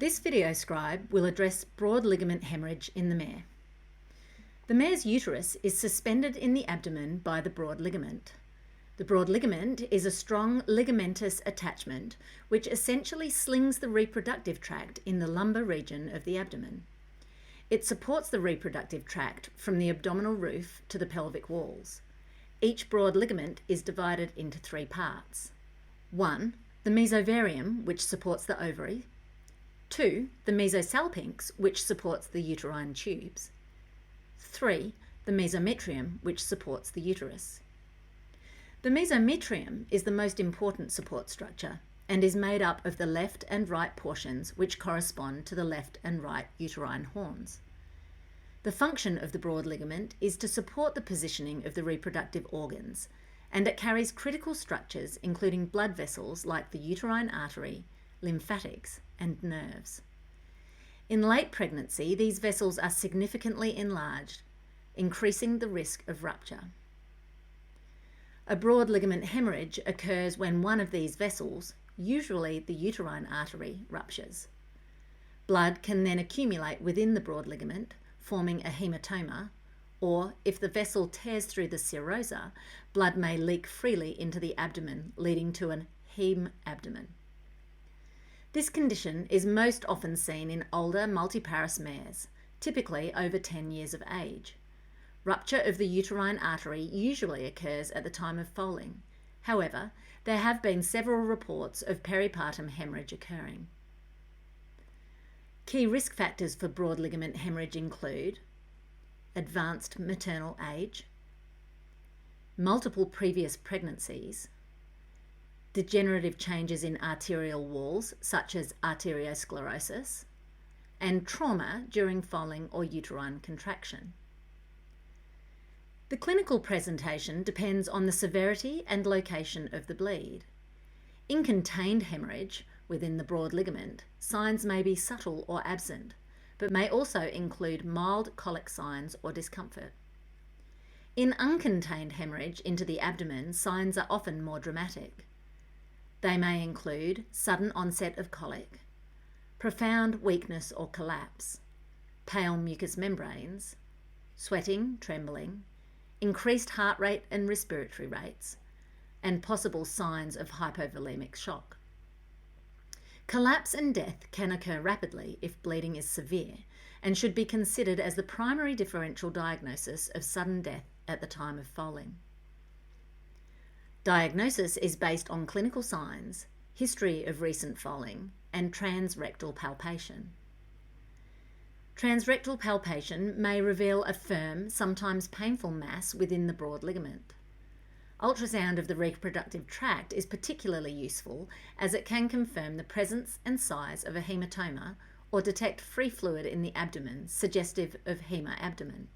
This video scribe will address broad ligament hemorrhage in the mare. The mare's uterus is suspended in the abdomen by the broad ligament. The broad ligament is a strong ligamentous attachment which essentially slings the reproductive tract in the lumbar region of the abdomen. It supports the reproductive tract from the abdominal roof to the pelvic walls. Each broad ligament is divided into three parts. 1. The mesovarium, which supports the ovary. 2. The mesosalpinx, which supports the uterine tubes. 3. The mesometrium, which supports the uterus. The mesometrium is the most important support structure and is made up of the left and right portions which correspond to the left and right uterine horns. The function of the broad ligament is to support the positioning of the reproductive organs, and it carries critical structures including blood vessels like the uterine artery, lymphatics, and nerves. In late pregnancy, these vessels are significantly enlarged, increasing the risk of rupture. A broad ligament hemorrhage occurs when one of these vessels, usually the uterine artery, ruptures. Blood can then accumulate within the broad ligament, forming a hematoma, or if the vessel tears through the serosa, blood may leak freely into the abdomen, leading to an heme abdomen. This condition is most often seen in older multiparous mares, typically over 10 years of age. Rupture of the uterine artery usually occurs at the time of foaling. However, there have been several reports of peripartum hemorrhage occurring. Key risk factors for broad ligament hemorrhage include advanced maternal age, multiple previous pregnancies, degenerative changes in arterial walls such as arteriosclerosis, and trauma during foaling or uterine contraction. The clinical presentation depends on the severity and location of the bleed. In contained hemorrhage within the broad ligament, signs may be subtle or absent, but may also include mild colic signs or discomfort. In uncontained hemorrhage into the abdomen, signs are often more dramatic. They may include sudden onset of colic, profound weakness or collapse, pale mucous membranes, sweating, trembling, increased heart rate and respiratory rates, and possible signs of hypovolemic shock. Collapse and death can occur rapidly if bleeding is severe and should be considered as the primary differential diagnosis of sudden death at the time of foaling. Diagnosis is based on clinical signs, history of recent foaling, and transrectal palpation. Transrectal palpation may reveal a firm, sometimes painful mass within the broad ligament. Ultrasound of the reproductive tract is particularly useful as it can confirm the presence and size of a hematoma or detect free fluid in the abdomen suggestive of hemabdomen.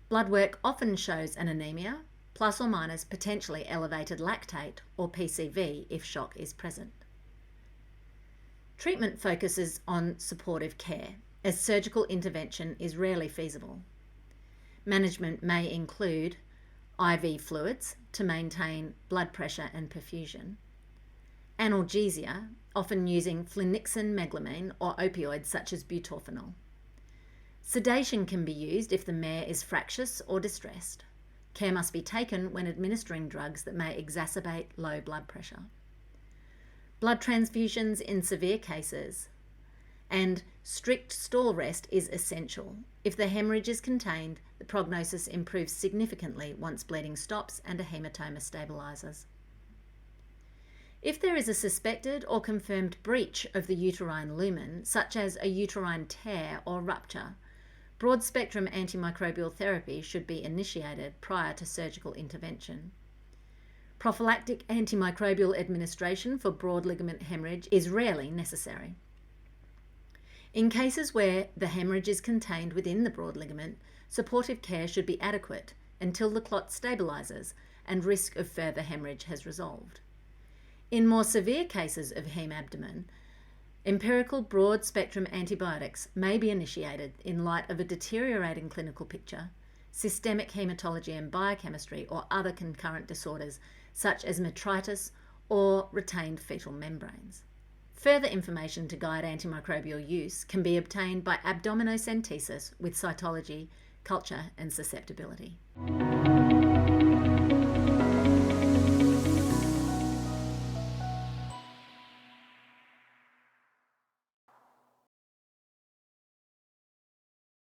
Blood work often shows an anemia, plus or minus potentially elevated lactate or PCV if shock is present. Treatment focuses on supportive care, as surgical intervention is rarely feasible. Management may include IV fluids to maintain blood pressure and perfusion, analgesia, often using flunixin meglumine or opioids such as butorphanol. Sedation can be used if the mare is fractious or distressed. Care must be taken when administering drugs that may exacerbate low blood pressure. Blood transfusions in severe cases, and strict stall rest is essential. If the hemorrhage is contained, the prognosis improves significantly once bleeding stops and a hematoma stabilises. If there is a suspected or confirmed breach of the uterine lumen, such as a uterine tear or rupture, broad-spectrum antimicrobial therapy should be initiated prior to surgical intervention. Prophylactic antimicrobial administration for broad ligament hemorrhage is rarely necessary. In cases where the hemorrhage is contained within the broad ligament, supportive care should be adequate until the clot stabilises and risk of further hemorrhage has resolved. In more severe cases of hemabdomen, empirical broad-spectrum antibiotics may be initiated in light of a deteriorating clinical picture, systemic haematology and biochemistry, or other concurrent disorders such as metritis or retained fetal membranes. Further information to guide antimicrobial use can be obtained by abdominocentesis with cytology, culture and susceptibility.